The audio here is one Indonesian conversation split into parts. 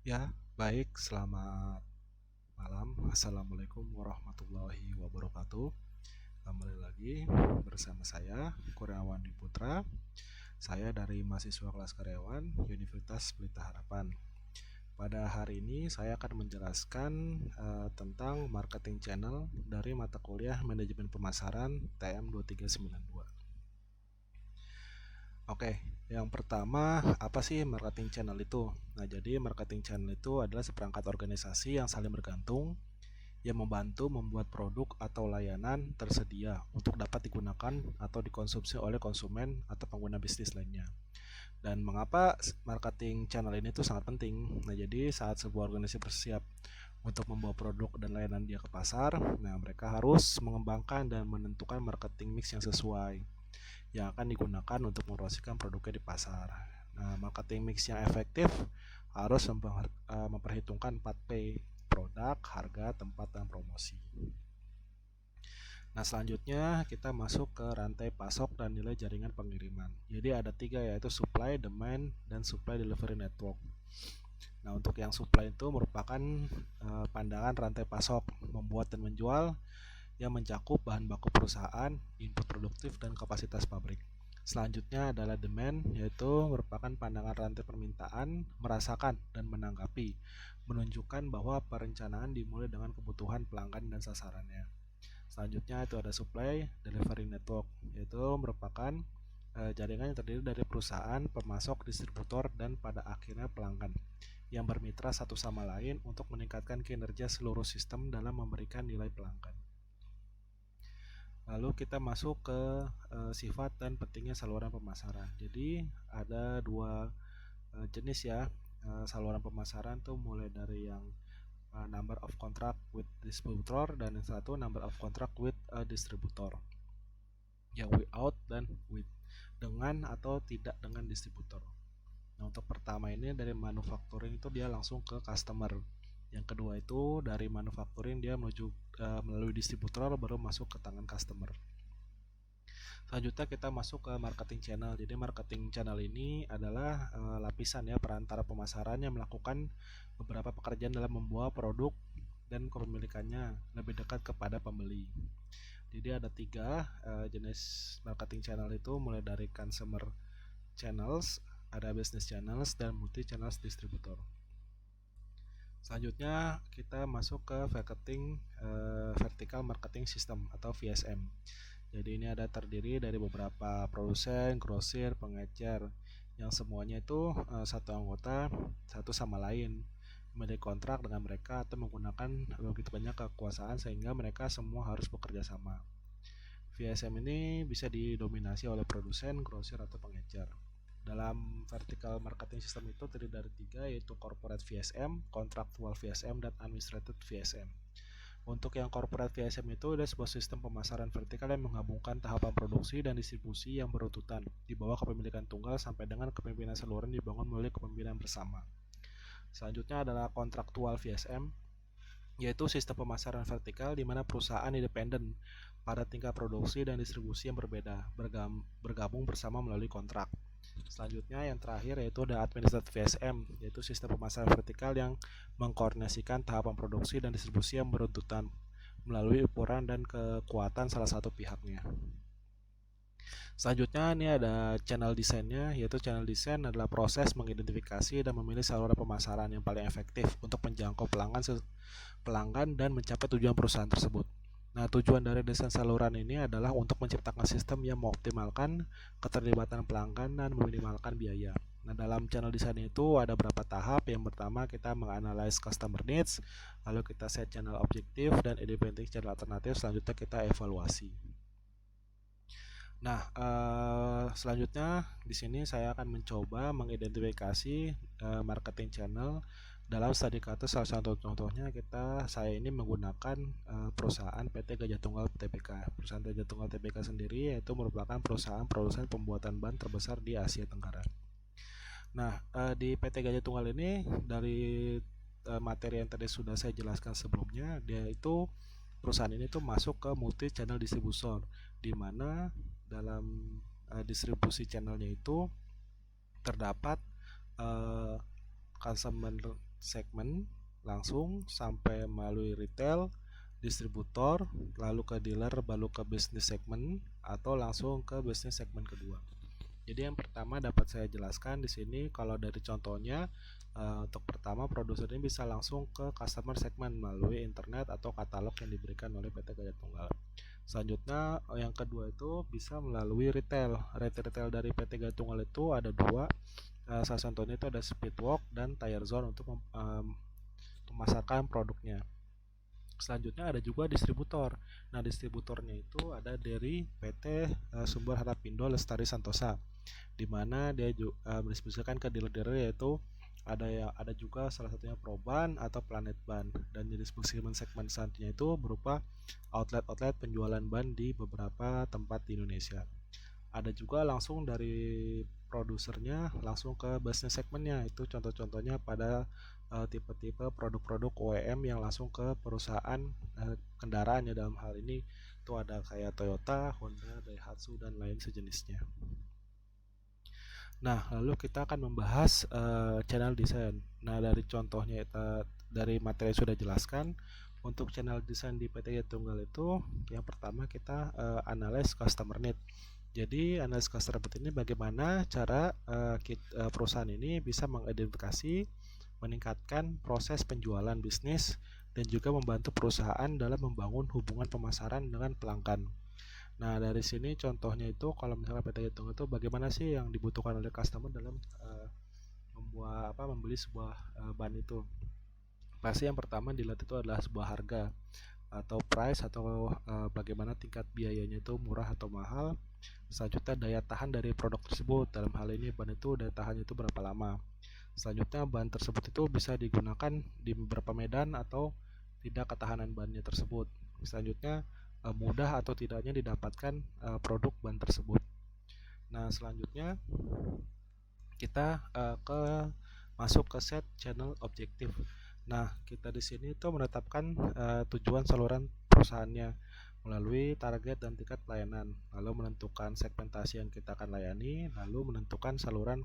Ya, baik. Selamat malam. Assalamualaikum warahmatullahi wabarakatuh. Kembali lagi bersama saya, Kurniawan Dwi Putra. Saya dari mahasiswa kelas karyawan Universitas Pelita Harapan. Pada hari ini saya akan menjelaskan tentang marketing channel dari mata kuliah Manajemen Pemasaran TM 2392. Oke, yang pertama, apa sih marketing channel itu? Nah, jadi marketing channel itu adalah seperangkat organisasi yang saling bergantung yang membantu membuat produk atau layanan tersedia untuk dapat digunakan atau dikonsumsi oleh konsumen atau pengguna bisnis lainnya. Dan mengapa marketing channel ini tuh sangat penting? Nah, jadi saat sebuah organisasi bersiap untuk membawa produk dan layanan dia ke pasar, nah mereka harus mengembangkan dan menentukan marketing mix yang sesuai yang akan digunakan untuk mempromosikan produknya di pasar. Nah, marketing mix yang efektif harus memperhitungkan 4P: produk, harga, tempat, dan promosi. Nah, selanjutnya kita masuk ke rantai pasok dan nilai jaringan pengiriman. Jadi ada 3, yaitu supply, demand, dan supply delivery network. Nah, untuk yang supply itu merupakan pandangan rantai pasok, membuat dan menjual yang mencakup bahan baku perusahaan, input produktif, dan kapasitas pabrik. Selanjutnya adalah demand, yaitu merupakan pandangan rantai permintaan, merasakan dan menanggapi, menunjukkan bahwa perencanaan dimulai dengan kebutuhan pelanggan dan sasarannya. Selanjutnya itu ada supply delivery network, yaitu merupakan jaringan yang terdiri dari perusahaan, pemasok, distributor, dan pada akhirnya pelanggan yang bermitra satu sama lain untuk meningkatkan kinerja seluruh sistem dalam memberikan nilai pelanggan. Lalu kita masuk ke sifat dan pentingnya saluran pemasaran. Jadi ada 2 jenis ya saluran pemasaran tuh, mulai dari yang number of contract with distributor dan yang satu number of contract with a distributor. Yang without dan with, dengan atau tidak dengan distributor. Nah, untuk pertama ini dari manufacturing itu dia langsung ke customer. Yang kedua itu dari manufacturing dia menuju melalui distributor baru masuk ke tangan customer. Selanjutnya kita masuk ke marketing channel. Jadi marketing channel ini adalah lapisan ya perantara pemasaran yang melakukan beberapa pekerjaan dalam membawa produk dan kepemilikannya lebih dekat kepada pembeli. Jadi ada 3 jenis marketing channel itu, mulai dari consumer channels, ada business channels, dan multi channels distributor. Selanjutnya kita masuk ke marketing vertical marketing system atau VSM. Jadi ini ada terdiri dari beberapa produsen, grosir, pengecer yang semuanya itu satu anggota satu sama lain memiliki kontrak dengan mereka atau menggunakan begitu banyak kekuasaan sehingga mereka semua harus bekerja sama. VSM ini bisa didominasi oleh produsen, grosir, atau pengecer. Dalam vertical marketing system itu terdiri dari 3, yaitu corporate VSM, contractual VSM, dan administrative VSM. Untuk yang corporate VSM itu ada sebuah sistem pemasaran vertikal yang menggabungkan tahapan produksi dan distribusi yang berurutan di bawah kepemilikan tunggal sampai dengan kepemimpinan seluruh dibangun melalui kepemimpinan bersama. Selanjutnya adalah contractual VSM, yaitu sistem pemasaran vertikal di mana perusahaan independen pada tingkat produksi dan distribusi yang berbeda bergabung bersama melalui kontrak. Selanjutnya yang terakhir yaitu ada administrative VSM, yaitu sistem pemasaran vertikal yang mengkoordinasikan tahapan produksi dan distribusi yang beruntutan melalui ukuran dan kekuatan salah satu pihaknya. Selanjutnya ini ada channel desainnya, yaitu channel design adalah proses mengidentifikasi dan memilih saluran pemasaran yang paling efektif untuk menjangkau pelanggan dan mencapai tujuan perusahaan tersebut. Nah, tujuan dari desain saluran ini adalah untuk menciptakan sistem yang mengoptimalkan keterlibatan pelanggan dan meminimalkan biaya. Nah, dalam channel design itu ada beberapa tahap. Yang pertama kita menganalisis customer needs, lalu kita set channel objektif dan identifying channel alternatif, selanjutnya kita evaluasi. Nah, selanjutnya di sini saya akan mencoba mengidentifikasi marketing channel dalam studi kasus. Salah satu contohnya saya ini menggunakan perusahaan PT Gajah Tunggal Tbk. Perusahaan Gajah Tunggal Tbk sendiri yaitu merupakan perusahaan produsen pembuatan ban terbesar di Asia Tenggara. Nah, di PT Gajah Tunggal ini dari materi yang tadi sudah saya jelaskan sebelumnya, dia itu perusahaan ini tuh masuk ke multi channel distributor, di mana dalam distribusi channelnya itu terdapat customer segment langsung sampai melalui retail, distributor, lalu ke dealer, baru ke bisnis segment atau langsung ke bisnis segment kedua. Jadi yang pertama dapat saya jelaskan di sini kalau dari contohnya untuk pertama produser ini bisa langsung ke customer segment melalui internet atau katalog yang diberikan oleh PT Gajah Tunggal. Selanjutnya yang kedua itu bisa melalui retail. Retail dari PT Gajah Tunggal itu ada dua. Salah satunya itu ada Speedwalk dan Tire Zone untuk memasarkan produknya. Selanjutnya ada juga distributor. Nah, distributornya itu ada dari PT Sumber Harapindo Lestari Santosa, di mana dia juga mendistribusikan ke dealer-dealer, yaitu ada juga salah satunya Proban atau Planet Ban, dan jenis segmen selanjutnya itu berupa outlet-outlet penjualan ban di beberapa tempat di Indonesia. Ada juga langsung dari produsernya langsung ke bisnis segmennya, itu contoh-contohnya pada tipe-tipe produk-produk OEM yang langsung ke perusahaan kendaraan, ya dalam hal ini itu ada kayak Toyota, Honda, Daihatsu dan lain sejenisnya. Nah, lalu kita akan membahas channel design. Nah, dari contohnya dari materi yang sudah jelaskan, untuk channel design di PT Gajah Tunggal itu yang pertama kita analyze customer need. Jadi analysis customer need ini bagaimana cara perusahaan ini bisa mengidentifikasi, meningkatkan proses penjualan bisnis, dan juga membantu perusahaan dalam membangun hubungan pemasaran dengan pelanggan. Nah, dari sini contohnya itu kalau misalnya PT Hitung itu bagaimana sih yang dibutuhkan oleh customer dalam membeli sebuah ban itu. Pasti yang pertama dilihat itu adalah sebuah harga atau price, atau bagaimana tingkat biayanya itu murah atau mahal. Selanjutnya daya tahan dari produk tersebut. Dalam hal ini ban itu daya tahannya itu berapa lama. Selanjutnya ban tersebut itu bisa digunakan di beberapa medan atau tidak ketahanan bannya tersebut. Selanjutnya mudah atau tidaknya didapatkan produk ban tersebut. Nah, selanjutnya kita masuk ke set channel objektif. Nah, kita di sini itu menetapkan tujuan saluran perusahaannya melalui target dan tingkat pelayanan, lalu menentukan segmentasi yang kita akan layani, lalu menentukan saluran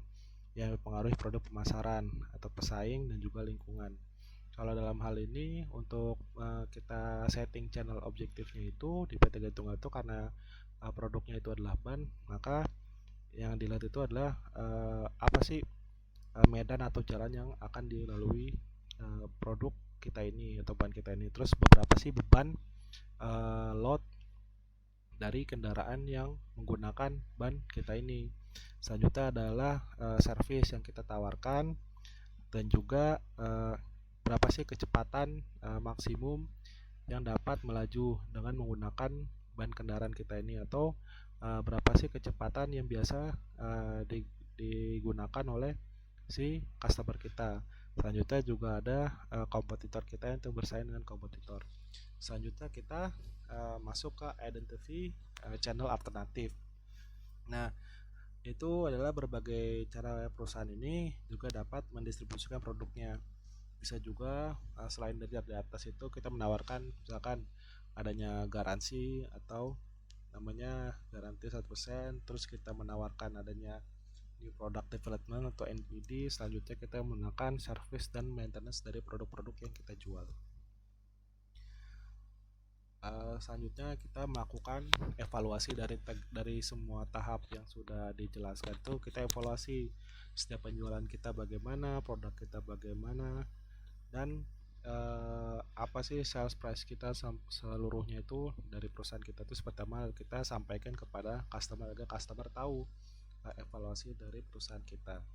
yang mempengaruhi produk pemasaran atau pesaing dan juga lingkungan. Kalau dalam hal ini untuk kita setting channel objektifnya itu di PT Gajah Tunggal itu karena produknya itu adalah ban, maka yang dilihat itu adalah apa sih medan atau jalan yang akan dilalui produk kita ini atau ban kita ini. Terus beberapa sih beban load dari kendaraan yang menggunakan ban kita ini. Selanjutnya adalah service yang kita tawarkan, dan juga berapa sih kecepatan maksimum yang dapat melaju dengan menggunakan ban kendaraan kita ini, atau berapa sih kecepatan yang biasa digunakan oleh si customer kita. Selanjutnya juga ada kompetitor kita yang bersaing dengan kompetitor. Selanjutnya kita masuk ke identify channel alternatif. Nah, itu adalah berbagai cara perusahaan ini juga dapat mendistribusikan produknya. Bisa juga selain dari atas itu kita menawarkan misalkan adanya garansi atau namanya garansi 100%, terus kita menawarkan adanya new product development atau NPD. Selanjutnya kita menggunakan service dan maintenance dari produk-produk yang kita jual. Selanjutnya kita melakukan evaluasi dari semua tahap yang sudah dijelaskan. Itu kita evaluasi setiap penjualan kita bagaimana, produk kita bagaimana, dan apa sih sales price kita seluruhnya itu dari perusahaan kita itu seperti apa, kita sampaikan kepada customer agar customer tahu evaluasi dari perusahaan kita.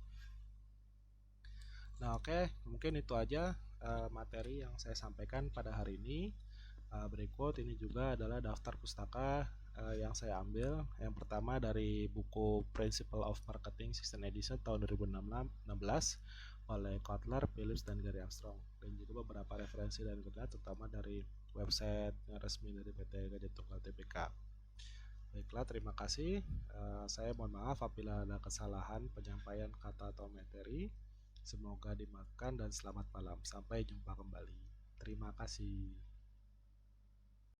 Nah, oke, mungkin itu aja materi yang saya sampaikan pada hari ini. Berikut ini juga adalah daftar pustaka yang saya ambil. Yang pertama dari buku Principle of Marketing Season Edition tahun 2016 oleh Kotler, Phillips, dan Gary Armstrong, dan juga beberapa referensi dari internet, terutama dari website yang resmi dari PT Gajah Tunggal Tbk. Baiklah, terima kasih. Saya mohon maaf apabila ada kesalahan penyampaian kata atau materi. Semoga dimaafkan dan selamat malam. Sampai jumpa kembali. Terima kasih.